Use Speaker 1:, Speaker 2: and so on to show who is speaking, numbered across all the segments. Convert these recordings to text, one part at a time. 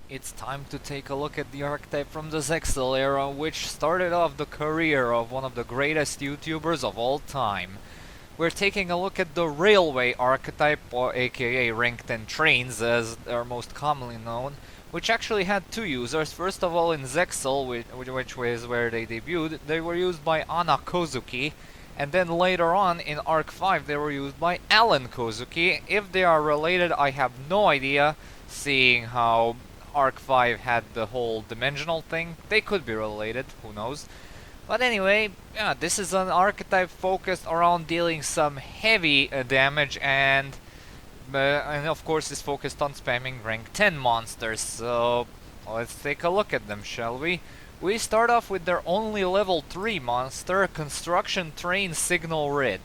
Speaker 1: It's time to take a look at the archetype from the Zexal era, which started off the career of one of the greatest YouTubers of all time. We're taking a look at the Railway archetype, or aka Ranked 10 Trains as they're most commonly known, which actually had two users. First of all in Zexal, which was where they debuted, they were used by Anna Kozuki, and then later on in Arc 5 they were used by Alan Kozuki. If they are related, I have no idea, seeing how Arc 5 had the whole dimensional thing. They could be related, who knows. But anyway, yeah, this is an archetype focused around dealing some heavy damage and of course is focused on spamming rank 10 monsters. So let's take a look at them, shall we? We start off with their only level 3 monster, Construction Train Signal Red.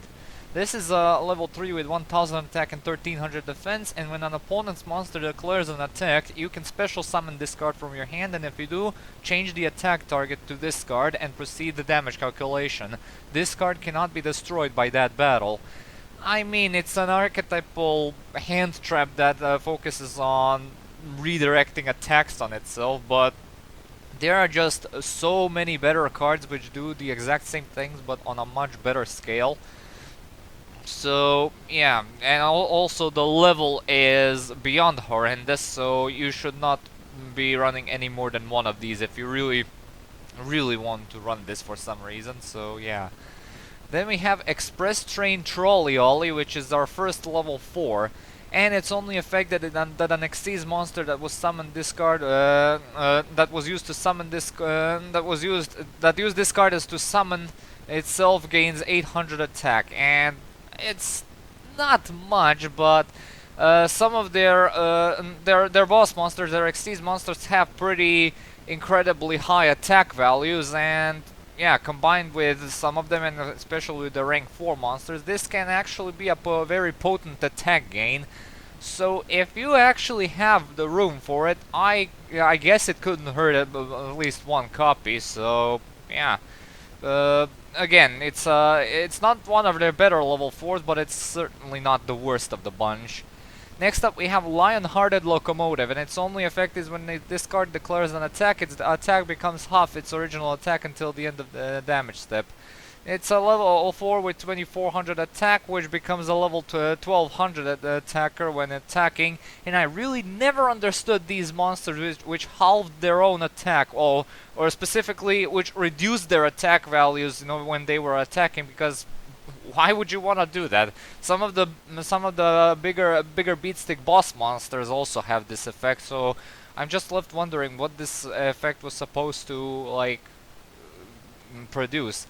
Speaker 1: This is a level 3 with 1000 attack and 1300 defense, and when an opponent's monster declares an attack, you can special summon this card from your hand, and if you do, change the attack target to this card and proceed the damage calculation. This card cannot be destroyed by that battle. I mean, it's an archetypal hand trap that focuses on redirecting attacks on itself, but there are just so many better cards which do the exact same things but on a much better scale. So yeah, and also the level is beyond horrendous, so you should not be running any more than one of these if you really want to run this for some reason. So yeah. Then we have Express Train OLLEI, which is our first level 4, and its only effect that an Xyz monster that was summoned this card that was used to summon this that used this card as to summon itself gains 800 attack, and it's not much, but some of their boss monsters, their Xyz monsters, have pretty incredibly high attack values, and yeah, combined with some of them, and especially with the rank 4 monsters, this can actually be a very potent attack gain. So if you actually have the room for it, I guess it couldn't hurt at least one copy. So yeah. Again, it's not one of their better level 4s, but it's certainly not the worst of the bunch. Next up we have LIONHEARTED LOCOMOTIVE, and its only effect is when this card declares an attack, its attack becomes half its original attack until the end of the damage step. It's a level 4 with 2400 attack, which becomes a level 1200 attacker when attacking, and I really never understood these monsters which halved their own attack, or specifically which reduced their attack values, you know, when they were attacking, because why would you want to do that? Some of the bigger beatstick boss monsters also have this effect, so I'm just left wondering what this effect was supposed to like produce.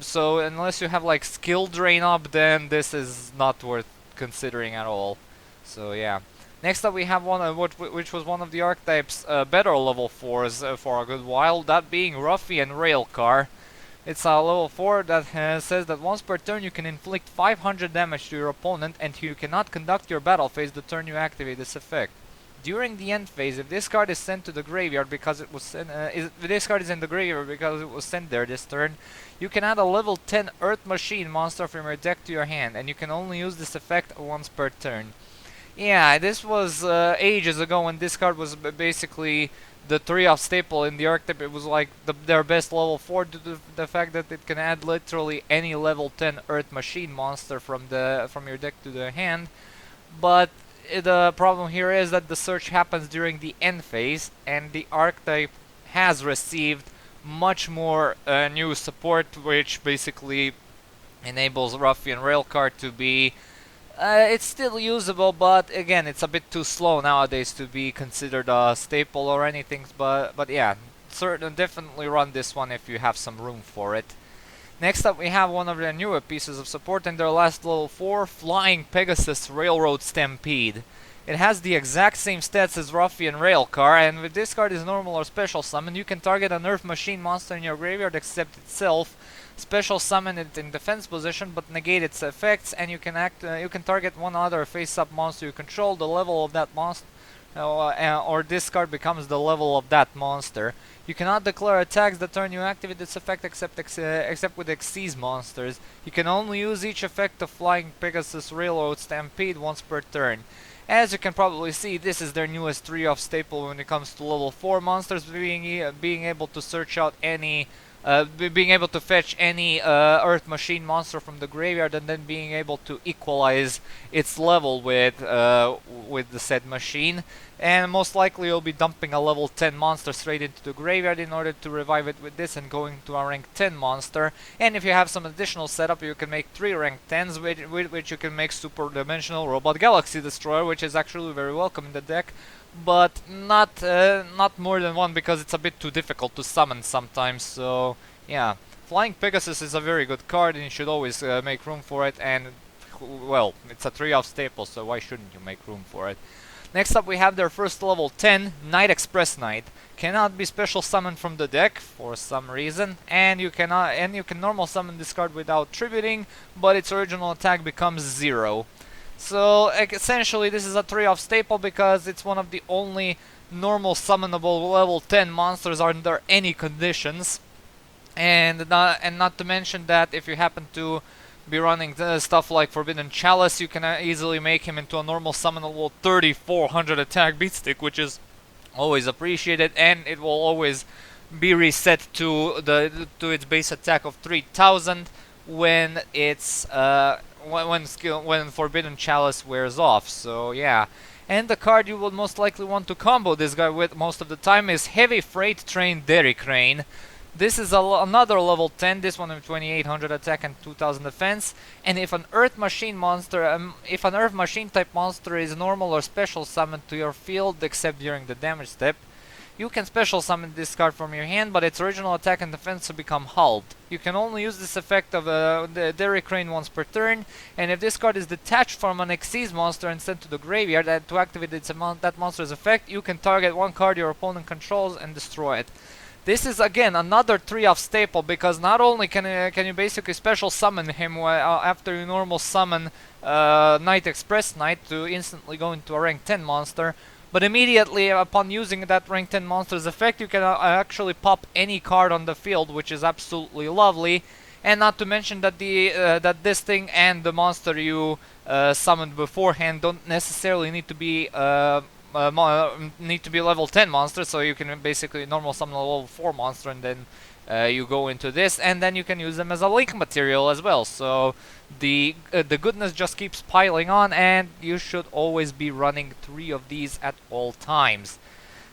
Speaker 1: So unless you have like skill drain up, then this is not worth considering at all. So yeah. Next up we have one which was one of the archetypes better level 4s for a good while, that being Ruffian RAILCAR. It's a level 4 that says that once per turn you can inflict 500 damage to your opponent, and you cannot conduct your battle phase the turn you activate this effect. During the end phase, if this card is sent to the graveyard because it was sent, if this card is in the graveyard because it was sent there this turn, you can add a level 10 Earth Machine monster from your deck to your hand, and you can only use this effect once per turn. Yeah, this was ages ago when this card was basically the 3-off staple in the archetype. It was like their best level 4 due to the fact that it can add literally any level 10 Earth Machine monster from your deck to the hand. But the problem here is that the search happens during the end phase, and the archetype has received much more new support, which basically enables Ruffian RAILCAR to be it's still usable, but again, it's a bit too slow nowadays to be considered a staple or anything. But yeah, definitely run this one if you have some room for it. Next up, we have one of their newer pieces of support in their last level 4, Flying Pegasus Railroad Stampede. It has the exact same stats as Ruffian RAILCAR, and with this card is normal or special summon, you can target an Earth Machine monster in your graveyard except itself, special summon it in defense position but negate its effects, and you can target one other face-up monster you control. The level of that monster or this card becomes the level of that monster. You cannot declare attacks the turn you activate this effect except with Xyz monsters. You can only use each effect of Flying Pegasus Railroad Stampede once per turn. As you can probably see, this is their newest 3-off staple when it comes to level 4 monsters, being able to search out any being able to fetch any Earth Machine monster from the graveyard, and then being able to equalize its level with the said machine. And most likely you'll be dumping a level 10 monster straight into the graveyard in order to revive it with this and going to a rank 10 monster. And if you have some additional setup, you can make 3 rank 10s, with which you can make Super Dimensional Robot Galaxy Destroyer, which is actually very welcome in the deck. But not more than one, because it's a bit too difficult to summon sometimes. So yeah, Flying Pegasus is a very good card, and you should always make room for it. And well, it's a 3-off staple, so why shouldn't you make room for it? Next up, we have their first level 10 Night Express Knight. Cannot be special summoned from the deck for some reason, and you can normal summon this card without tributing, but its original attack becomes 0. So essentially this is a 3-off staple because it's one of the only normal summonable level 10 monsters under any conditions. And not to mention that if you happen to be running stuff like Forbidden Chalice, you can easily make him into a normal summonable 3400 attack beatstick, which is always appreciated, and it will always be reset to its base attack of 3000 when it's when Forbidden Chalice wears off. So yeah. And the card you will most likely want to combo this guy with most of the time is Heavy Freight Train Dairy Crane. This is another level 10, this one with 2800 attack and 2000 defense. And if an Earth Machine monster, if an Earth Machine type monster is normal or special summoned to your field except during the damage step, you can special summon this card from your hand, but its original attack and defense will become hulled. You can only use this effect of the Dairy Crane once per turn, and if this card is detached from an Xyz monster and sent to the graveyard, and to activate that monster's effect, you can target one card your opponent controls and destroy it. This is again another 3-off staple, because not only can you basically special summon him after you normal summon Night Express Knight to instantly go into a rank 10 monster, but immediately upon using that rank 10 monster's effect, you can actually pop any card on the field, which is absolutely lovely. And not to mention that that this thing and the monster you summoned beforehand don't necessarily need to be level 10 monsters, so you can basically normal summon a level 4 monster and then you go into this, and then you can use them as a link material as well. So the goodness just keeps piling on, and you should always be running 3 of these at all times.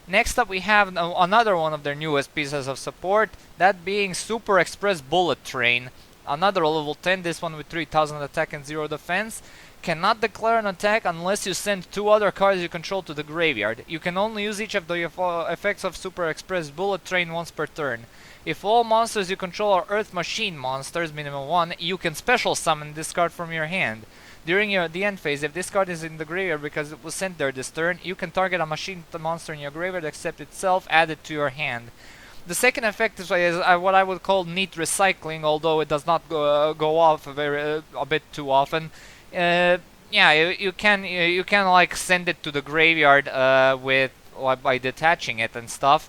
Speaker 1: Next up, we have another one of their newest pieces of support, that being Super Express Bullet Train. Another level 10, this one with 3000 attack and 0 defense. Cannot declare an attack unless you send 2 other cards you control to the graveyard. You can only use each of the effects of Super Express Bullet Train once per turn. If all monsters you control are Earth Machine monsters, minimum 1, you can special summon this card from your hand. During the end phase, if this card is in the graveyard because it was sent there this turn, you can target a machine monster in your graveyard except itself, add it to your hand. The second effect is what I would call neat recycling, although it does not go off a bit too often. Yeah, you can like send it to the graveyard by detaching it and stuff.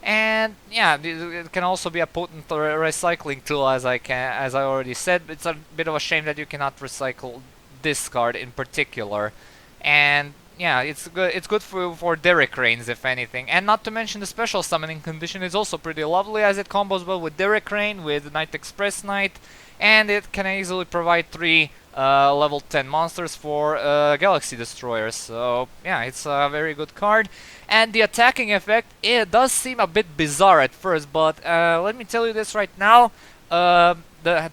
Speaker 1: And yeah, it can also be a potent recycling tool, as I already said. It's a bit of a shame that you cannot recycle this card in particular. And yeah, it's good for Dairy Cranes, if anything. And not to mention the special summoning condition is also pretty lovely, as it combos well with Dairy Crane, with Night Express Knight, and it can easily provide 3 level 10 monsters for Galaxy Destroyers. So yeah, it's a very good card. And the attacking effect, it does seem a bit bizarre at first, but let me tell you this right now. The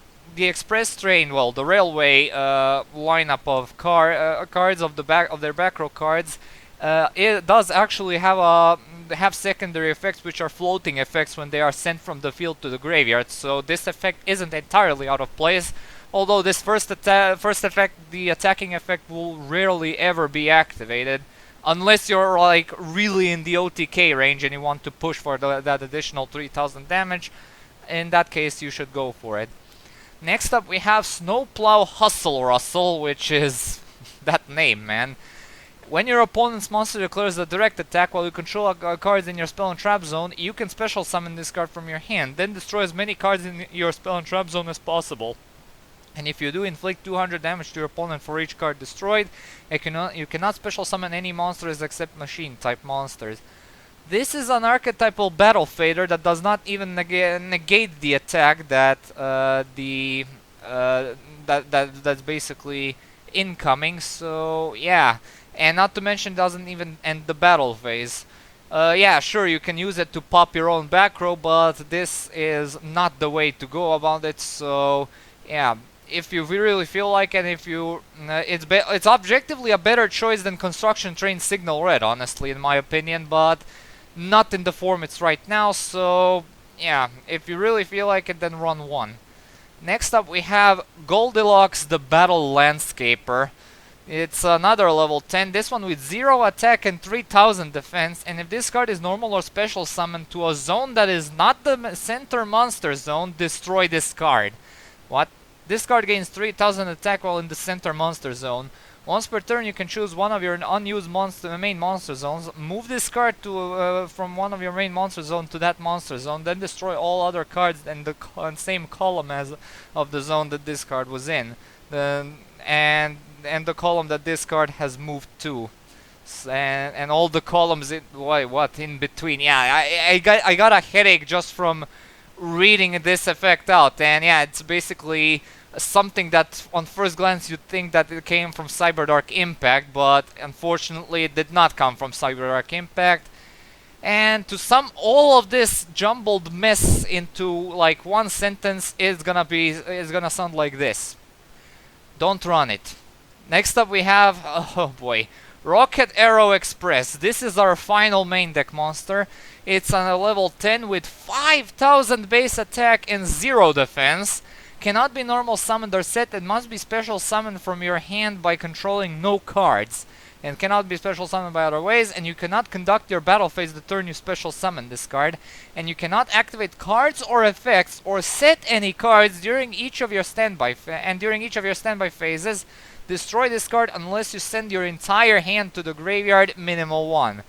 Speaker 1: Express Train, well, the Railway lineup of cards of their back row cards, it does actually have secondary effects, which are floating effects when they are sent from the field to the graveyard. So this effect isn't entirely out of place. Although this first effect, the attacking effect, will rarely ever be activated, unless you're like really in the OTK range and you want to push for that additional 3000 damage. In that case, you should go for it. Next up, we have Snowplow Hustle Rustle, which is that name, man. When your opponent's monster declares a direct attack while you control cards in your spell and trap zone, you can special summon this card from your hand, then destroy as many cards in your spell and trap zone as possible. And if you do, inflict 200 damage to your opponent for each card destroyed. You cannot special summon any monsters except machine type monsters. This is an archetypal battle fader that does not even negate the attack that that's basically incoming. So yeah, and not to mention doesn't even end the battle phase. Yeah, sure, you can use it to pop your own back row, but this is not the way to go about it. So yeah, if you really feel like it, if you it's objectively a better choice than Construction Train Signal Red, honestly, in my opinion, but not in the form it's right now. So yeah, if you really feel like it, then run one. Next up we have Goldilocks, the Battle Landscaper. It's another level 10, this one with 0 attack and 3000 defense, and if this card is normal or special summoned to a zone that is not the center monster zone, destroy this card. What? This card gains 3000 attack while in the center monster zone. Once per turn you can choose one of your unused main monster zones, move this card to from one of your main monster zone to that monster zone, then destroy all other cards in the same column as of the zone that this card was in. And the column that this card has moved to, and all the columns in between. Yeah, I got a headache just from reading this effect out, and yeah, it's basically something that on first glance you'd think that it came from Cyberdark Impact, but unfortunately it did not come from Cyberdark Impact. And to sum all of this jumbled mess into like one sentence, it's gonna sound like this: don't run it. Next up we have, oh boy, Rocket Arrow Express. This is our final main deck monster. It's on a level 10 with 5000 base attack and 0 defense. Cannot be normal summoned or set, and must be special summoned from your hand by controlling no cards. And cannot be special summoned by other ways, and you cannot conduct your battle phase the turn you special summon this card. And you cannot activate cards or effects or set any cards during each of your standby phases. Destroy this card unless you send your entire hand to the graveyard, minimal 1.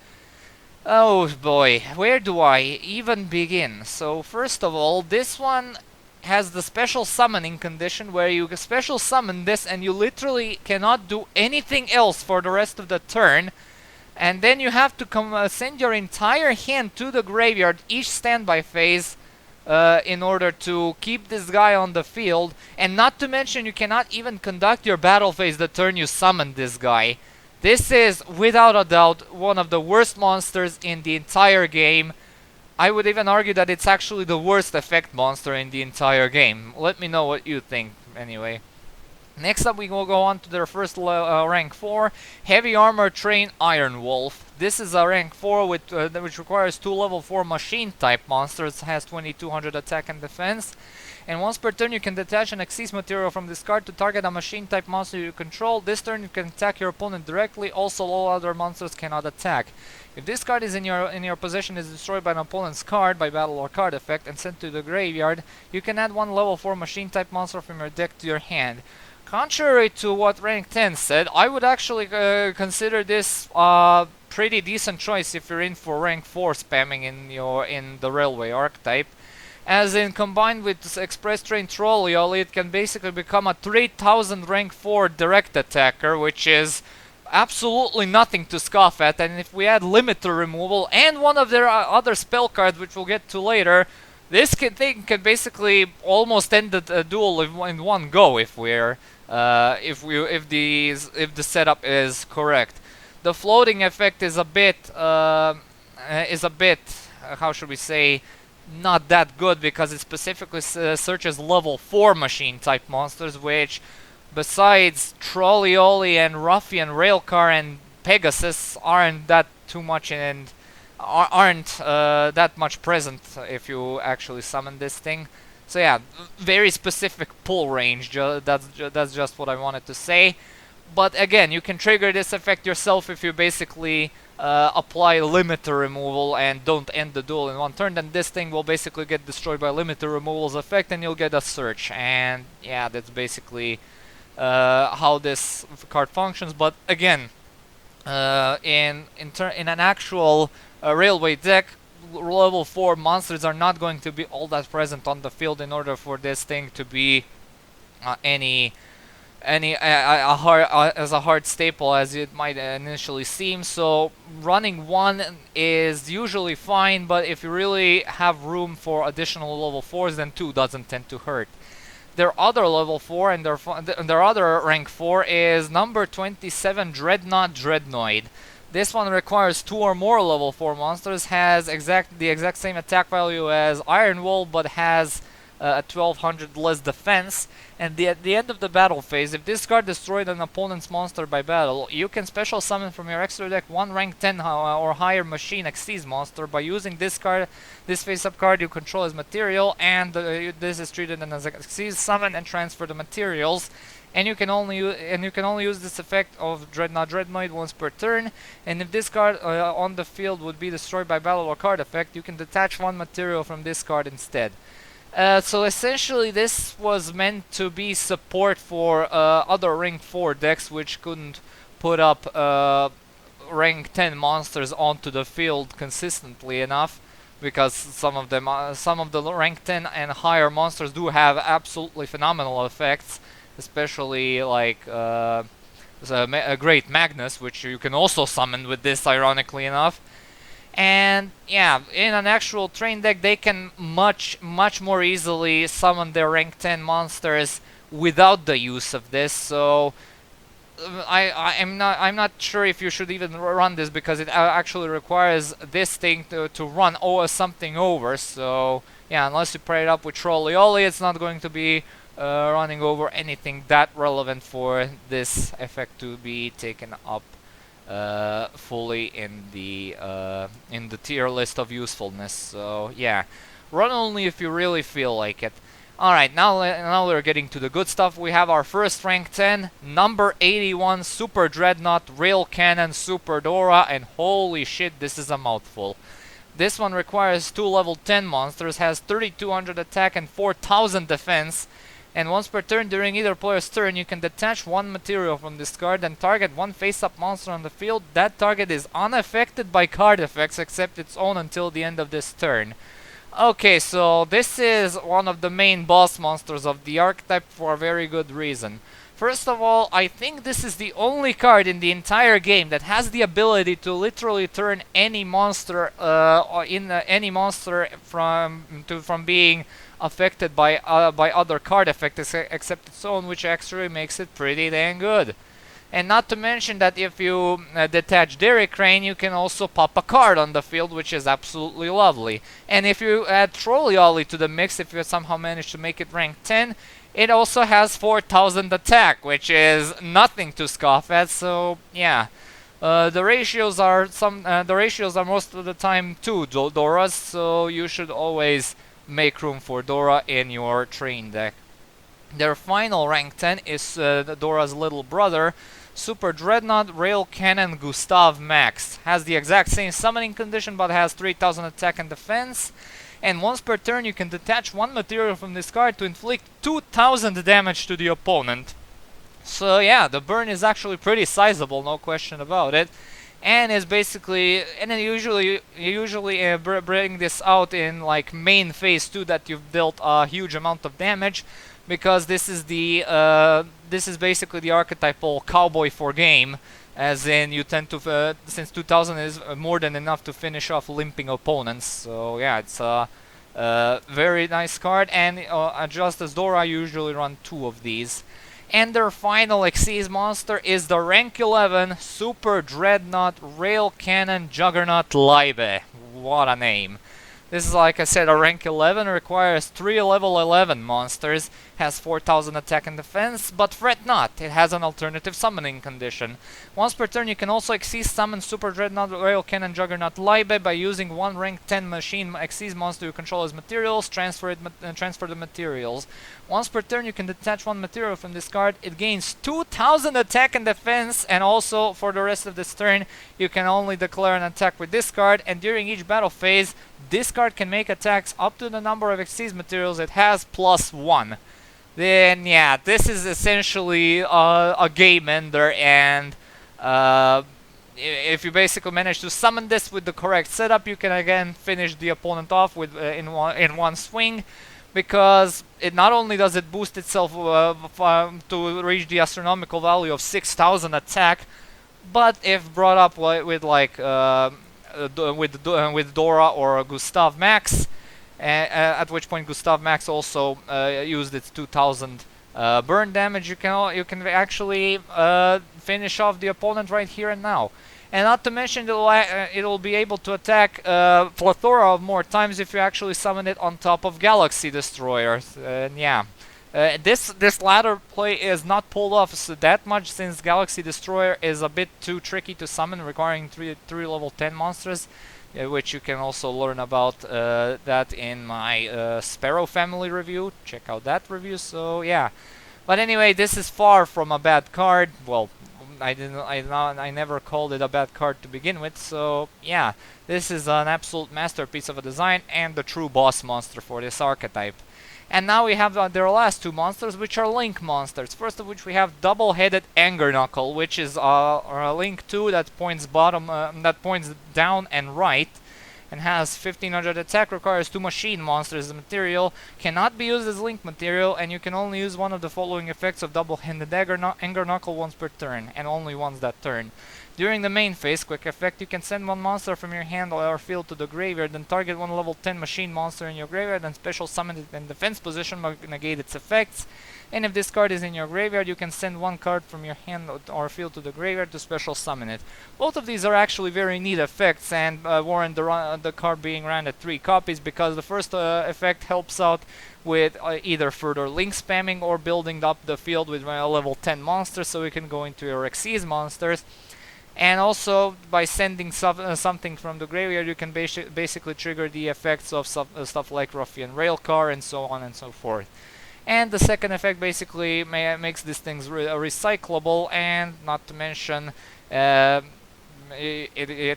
Speaker 1: Oh boy, where do I even begin? So first of all, this one has the special summoning condition where you special summon this and you literally cannot do anything else for the rest of the turn. And then you have to send your entire hand to the graveyard each standby phase in order to keep this guy on the field. And not to mention, you cannot even conduct your battle phase the turn you summon this guy. This is, without a doubt, one of the worst monsters in the entire game. I would even argue that it's actually the worst effect monster in the entire game. Let me know what you think, anyway. Next up we will go on to their first rank 4, Heavy Armor Train IRONWOLF. This is a rank 4 with, which requires 2 level 4 machine type monsters, has 2200 attack and defense. And once per turn you can detach an Xyz material from this card to target a machine type monster you control. This turn you can attack your opponent directly, also all other monsters cannot attack. If this card is in your possession is destroyed by an opponent's card by battle or card effect and sent to the graveyard, you can add 1 level 4 machine type monster from your deck to your hand. Contrary to what rank 10 said, I would actually consider this a pretty decent choice if you're in for rank 4 spamming in the railway archetype. As in, combined with Express Train TROLLEY, it can basically become a 3000 rank 4 direct attacker, which is absolutely nothing to scoff at. And if we add limiter removal and one of their other spell cards, which we'll get to later, this thing can basically almost end the duel in one go if we're if the setup is correct. The floating effect is a bit how should we say, not that good, because it specifically searches level 4 machine type monsters, which besides Trolley, OLLEI and Ruffian, Railcar and Pegasus aren't that too much and aren't that much present if you actually summon this thing. So yeah, very specific pull range, that's just what I wanted to say. But again, you can trigger this effect yourself if you basically apply limiter removal and don't end the duel in one turn. Then this thing will basically get destroyed by limiter removal's effect and you'll get a search. And yeah, that's basically how this card functions. But again, in an actual railway deck, level 4 monsters are not going to be all that present on the field in order for this thing to be as a hard staple as it might initially seem. So running one is usually fine, but if you really have room for additional level 4s, then 2 doesn't tend to hurt. Their other level 4 and their other rank 4 is number 27 Dreadnought Dreadnoid. This one requires 2 or more level 4 monsters, has the exact same attack value as IRONWOLF, but has a 1200 less defense. And at the end of the battle phase, if this card destroyed an opponent's monster by battle, you can special summon from your extra deck one rank 10 or higher machine Xyz monster by using this card, this face-up card you control as material, and this is treated as an Xyz summon and transfer the materials. And you can only use this effect of Dreadnought Dreadnoid once per turn. And if this card on the field would be destroyed by battle or card effect, you can detach one material from this card instead. So essentially this was meant to be support for other rank 4 decks which couldn't put up rank 10 monsters onto the field consistently enough, because some of the rank 10 and higher monsters do have absolutely phenomenal effects, especially like a Great Magnus, which you can also summon with this, ironically enough. And yeah, in an actual train deck, they can much more easily summon their rank 10 monsters without the use of this. So I'm not sure if you should even run this, because it actually requires this thing to run something over. So yeah, unless you pair it up with OLLEI, it's not going to be running over anything that relevant for this effect to be taken up fully in the tier list of usefulness. So yeah, run only if you really feel like it. Alright, now we're getting to the good stuff. We have our first rank 10, number 81 Super Dreadnought Rail Cannon Super Dora, and holy shit, this is a mouthful. This one requires 2 level 10 monsters, has 3200 attack and 4000 defense. And once per turn during either player's turn, you can detach one material from this card and target one face-up monster on the field. That target is unaffected by card effects except its own until the end of this turn. Okay, so this is one of the main boss monsters of the archetype for a very good reason. First of all, I think this is the only card in the entire game that has the ability to literally turn any monster from being affected by other card effects except its own, which actually makes it pretty dang good. And not to mention that if you detach Derrick Crane, you can also pop a card on the field, which is absolutely lovely. And if you add OLLEI to the mix, if you somehow manage to make it rank 10, it also has 4000 attack, which is nothing to scoff at. So yeah, the ratios are most of the time 2 Doras, so you should always make room for Dora in your train deck. Their final rank 10 is Dora's little brother, Super Dreadnought Rail Cannon Gustav Max. Has the exact same summoning condition, but has 3000 attack and defense. And once per turn, you can detach one material from this card to inflict 2000 damage to the opponent. So yeah, the burn is actually pretty sizable, no question about it. And is basically, and then usually bring this out in like main phase 2 that you've dealt a huge amount of damage, because this is basically the archetypal cowboy for game, as in you tend to since 2000 is more than enough to finish off limping opponents. So yeah, it's a very nice card, and just as Dora, I usually run 2 of these. And their final Xyz monster is the rank 11 Super Dreadnought Rail Cannon Juggernaut Libe. What a name. This is, like I said, a rank 11, requires 3 level 11 monsters, has 4000 attack and defense, but fret not, it has an alternative summoning condition. Once per turn, you can also Xyz summon Super Dreadnought Rail Cannon Juggernaut Libe by using one rank 10 machine Xyz monster you control as materials, transfer the materials. Once per turn, you can detach one material from this card. It gains 2000 attack and defense, and also for the rest of this turn, you can only declare an attack with this card, and during each battle phase, this card can make attacks up to the number of Xyz materials it has plus 1. Then yeah, this is essentially a game ender, and if you basically manage to summon this with the correct setup, you can again finish the opponent off with in one swing. because it not only does it boost itself to reach the astronomical value of 6,000 attack, but if brought up with like with Dora or Gustav Max, at which point Gustav Max also used its 2,000 burn damage, you can actually finish off the opponent right here and now. And not to mention it'll be able to attack plethora of more times if you actually summon it on top of Galaxy Destroyers. And yeah. This latter play is not pulled off that much, since Galaxy Destroyer is a bit too tricky to summon, requiring three level 10 monsters, which you can also learn about that in my Sparrow family review. Check out that review. So yeah, but anyway, this is far from a bad card. Well, I never called it a bad card to begin with. So yeah, this is an absolute masterpiece of a design and the true boss monster for this archetype. And now we have their last two monsters, which are Link monsters. First of which we have double-headed Anger Knuckle, which is a Link 2 that points down and right, and has 1500 attack, requires 2 machine monsters as material, cannot be used as Link material, and you can only use one of the following effects of double-headed Anger Knuckle once per turn, and only once that turn. During the main phase, quick effect, you can send one monster from your hand or field to the graveyard, then target one level 10 machine monster in your graveyard and special summon it in defense position to negate its effects. And if this card is in your graveyard, you can send one card from your hand or field to the graveyard to special summon it. Both of these are actually very neat effects and warrant the card being ran at 3 copies, because the first effect helps out with either further Link spamming or building up the field with level 10 monsters, so you can go into your Xyz monsters. And also, by sending something from the graveyard, you can basically trigger the effects of stuff like Ruffian, Railcar, and so on and so forth. And the second effect basically makes these things recyclable, and not to mention, it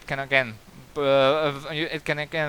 Speaker 1: can again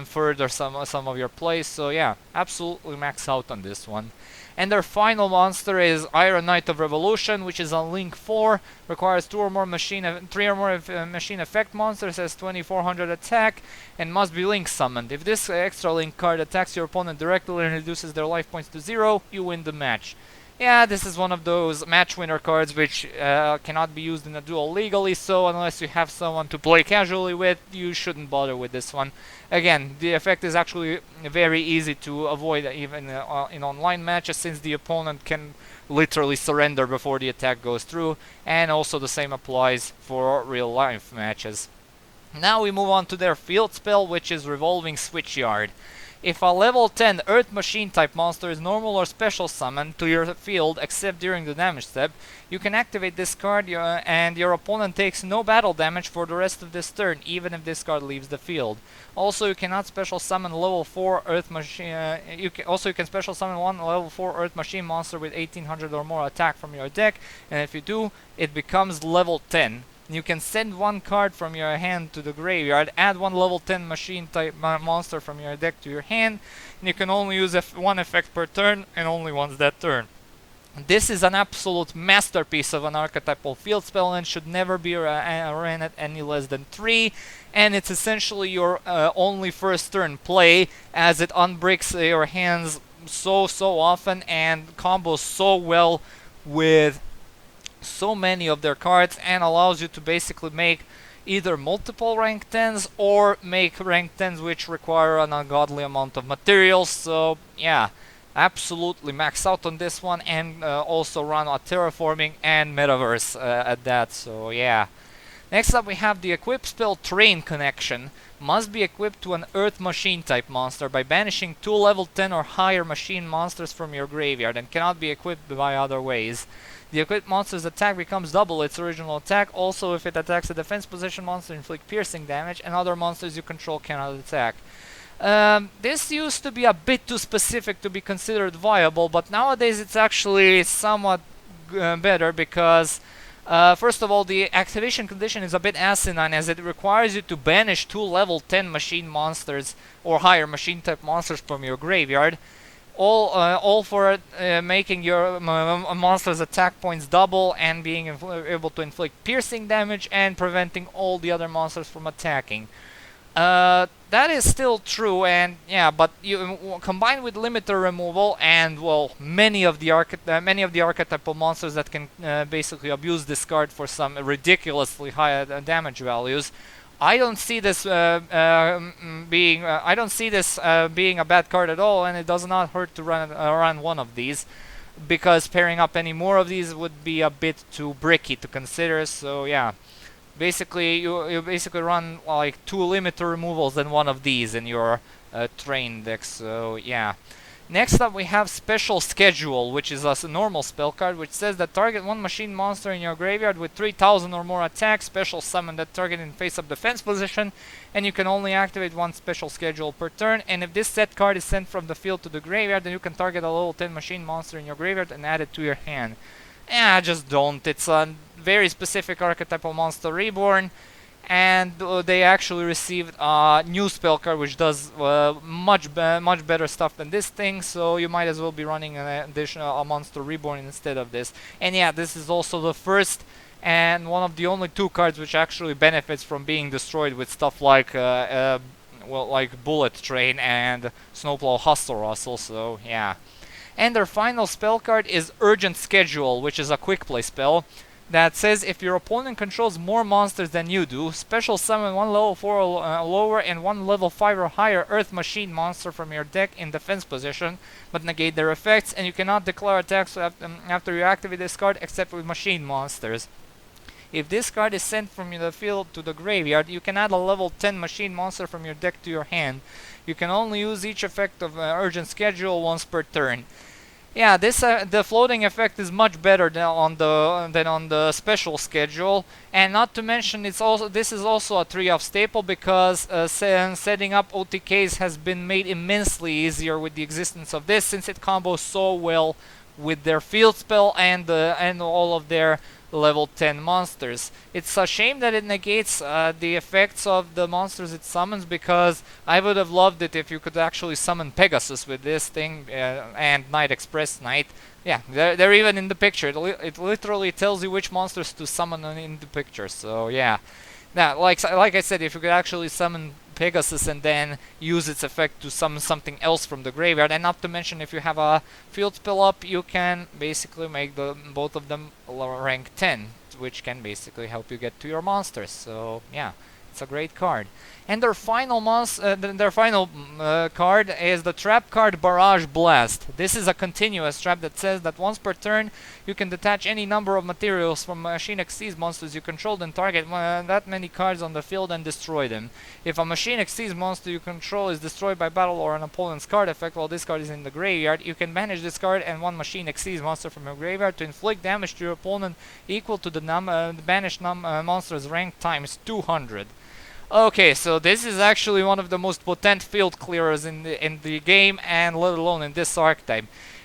Speaker 1: further some of your plays. So yeah, absolutely max out on this one. And their final monster is Iron Knight of Revolution, which is on Link 4, requires 3 or more machine effect monsters, has 2400 attack, and must be Link summoned. If this extra Link card attacks your opponent directly and reduces their life points to 0, you win the match. Yeah, this is one of those match winner cards which cannot be used in a duel legally, so unless you have someone to play casually with, you shouldn't bother with this one. Again, the effect is actually very easy to avoid even in online matches, since the opponent can literally surrender before the attack goes through, and also the same applies for real life matches. Now we move on to their field spell, which is Revolving Switchyard. If a level 10 Earth Machine type monster is normal or special summoned to your field except during the damage step, you can activate this card and your opponent takes no battle damage for the rest of this turn, even if this card leaves the field. Also, you cannot special summon level 4 Earth Machine. You can special summon one level 4 Earth Machine monster with 1800 or more attack from your deck, and if you do, it becomes level 10. You can send one card from your hand to the graveyard, add one level 10 machine type monster from your deck to your hand, and you can only use one effect per turn, and only once that turn. This is an absolute masterpiece of an archetypal field spell and should never be ran at any less than 3, and it's essentially your only first turn play, as it unbricks your hands so often and combos so well with so many of their cards, and allows you to basically make either multiple rank 10s or make rank 10s which require an ungodly amount of materials. So yeah, absolutely max out on this one, and also run a terraforming and metaverse at that. So yeah. Next up we have the equip spell Train Connection. Must be equipped to an Earth Machine type monster by banishing 2 level 10 or higher machine monsters from your graveyard, and cannot be equipped by other ways. The equipped monster's attack becomes double its original attack. Also, if it attacks a defense position monster, inflict piercing damage, and other monsters you control cannot attack. This used to be a bit too specific to be considered viable, but nowadays it's actually somewhat better, because first of all, the activation condition is a bit asinine, as it requires you to banish 2 level 10 machine monsters or higher machine type monsters from your graveyard. All for making your monster's attack points double, and being able to inflict piercing damage, and preventing all the other monsters from attacking. That is still true, and yeah, but you combined with limiter removal and well, many of the archetypal monsters that can basically abuse this card for some ridiculously high damage values. I don't see this being being a bad card at all, and it does not hurt to run one of these, because pairing up any more of these would be a bit too bricky to consider. So yeah. Basically, you basically run like 2 limiter removals and one of these in your train deck. So yeah. Next up we have Special Schedule, which is a normal spell card, which says that target one machine monster in your graveyard with 3000 or more attack, special summon that target in face-up defense position, and you can only activate one Special Schedule per turn. And if this set card is sent from the field to the graveyard, then you can target a level 10 machine monster in your graveyard and add it to your hand. Yeah, just don't. It's a very specific archetypal monster reborn, and they actually received a new spell card which does much better stuff than this thing, so you might as well be running an additional monster reborn instead of this. And yeah, this is also the first and one of the only 2 cards which actually benefits from being destroyed with stuff like well, like Bullet Train and Snowplow Hustle Rustle. So yeah. And their final spell card is Urgent Schedule, which is a quick play spell that says if your opponent controls more monsters than you do, special summon one level 4 or lower and one level 5 or higher Earth Machine monster from your deck in defense position, but negate their effects, and you cannot declare attacks after you activate this card except with machine monsters. If this card is sent from the field to the graveyard, you can add a level 10 machine monster from your deck to your hand. You can only use each effect of Urgent Schedule once per turn. Yeah, this the floating effect is much better than on the Special Schedule, and not to mention this is also a 3-off staple, because setting up OTKs has been made immensely easier with the existence of this, since it combos so well with their field spell and all of their level 10 monsters. It's a shame that it negates the effects of the monsters it summons, because I would have loved it if you could actually summon Pegasus with this thing and Night Express Knight. Yeah, they're even in the picture. It literally tells you which monsters to summon in the picture. So yeah. Now, like I said, if you could actually summon Pegasus and then use its effect to summon something else from the graveyard, and not to mention if you have a field spell up, you can basically make both of them rank 10, which can basically help you get to your monsters. So yeah, it's a great card. And their final card is the trap card Barrage Blast. This is a continuous trap that says that once per turn you can detach any number of materials from Machine XC's monsters you control, then target that many cards on the field and destroy them. If a Machine XC's monster you control is destroyed by battle or an opponent's card effect while this card is in the graveyard, you can banish this card and one Machine XC's monster from your graveyard to inflict damage to your opponent equal to the banished monster's rank times 200. Okay, so this is actually one of the most potent field clearers in the game, and let alone in this archetype.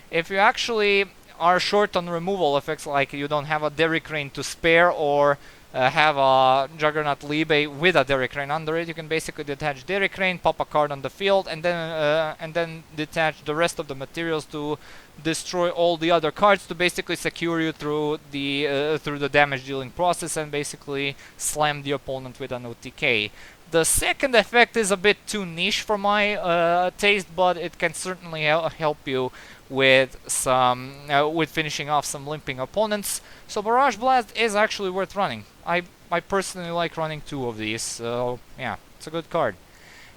Speaker 1: If you actually are short on removal effects, like you don't have a Derrick Crane to spare, or have a Juggernaut Libe with a Derrick Crane under it, you can basically detach Derrick Crane, pop a card on the field, and then detach the rest of the materials to destroy all the other cards to basically secure you through the damage dealing process and basically slam the opponent with an OTK. The second effect is a bit too niche for my taste, but it can certainly help you with with finishing off some limping opponents. So Barrage Blast is actually worth running. I personally like running 2 of these, so yeah, it's a good card.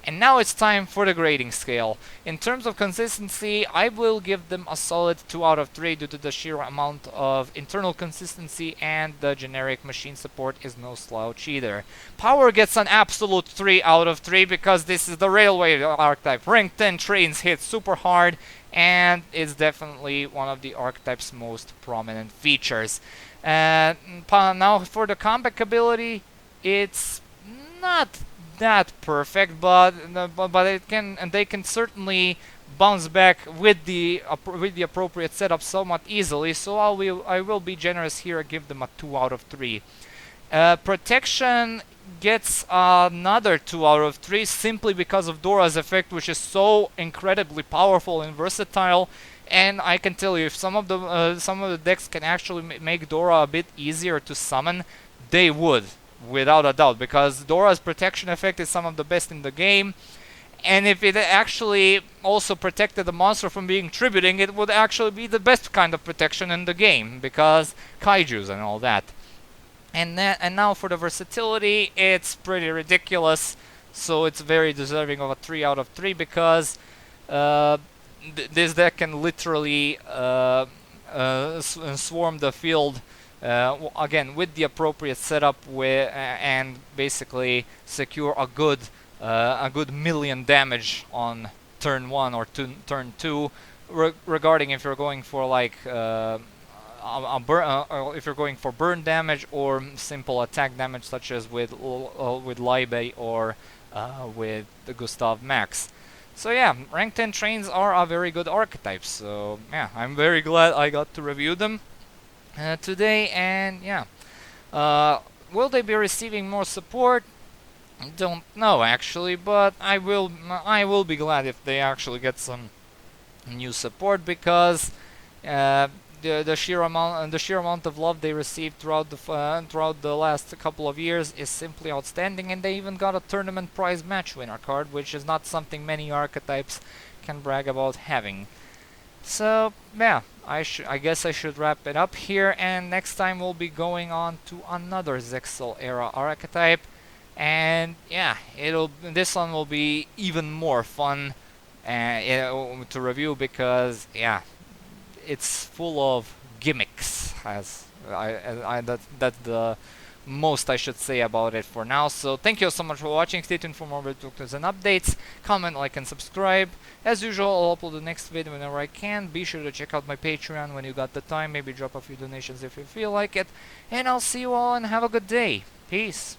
Speaker 1: And now it's time for the grading scale. In terms of consistency, I will give them a solid 2 out of 3 due to the sheer amount of internal consistency, and the generic machine support is no slouch either. Power gets an absolute 3 out of 3 because this is the railway archetype. Rank 10 trains hit super hard, and it's definitely one of the archetype's most prominent features. Now for the comeback ability, it's not that perfect, but they can certainly bounce back with the appropriate setup somewhat easily. So I will be generous here and give them a 2 out of 3. Protection gets another 2 out of 3 simply because of Dora's effect, which is so incredibly powerful and versatile. And I can tell you, if some of the decks can actually make Dora a bit easier to summon, they would. without a doubt, because Dora's protection effect is some of the best in the game. And if it actually also protected the monster from being tributing, it would actually be the best kind of protection in the game, because kaijus and all that. And now for the versatility, it's pretty ridiculous. So it's very deserving of a 3 out of 3, because this deck can literally swarm the field again with the appropriate setup and basically secure a good million damage on turn 1 or turn 2, regarding if you're going for like if you're going for burn damage or simple attack damage, such as with LIONHEARTED or with the Gustav Max. So yeah, rank 10 trains are a very good archetype. So yeah, I'm very glad I got to review them today. And yeah, will they be receiving more support? Don't know actually, but I will be glad if they actually get some new support, because the sheer amount of love they received throughout the last couple of years is simply outstanding. And they even got a tournament prize match winner card, which is not something many archetypes can brag about having. So yeah, I guess I should wrap it up here, and next time we'll be going on to another Zexal era archetype. And yeah, this one will be even more fun to review, because yeah, it's full of gimmicks. That's the most I should say about it for now. So thank you so much for watching. Stay tuned for more videos and updates. Comment, like, and subscribe. As usual, I'll upload the next video whenever I can. Be sure to check out my Patreon when you got the time. Maybe drop a few donations if you feel like it. And I'll see you all and have a good day. Peace.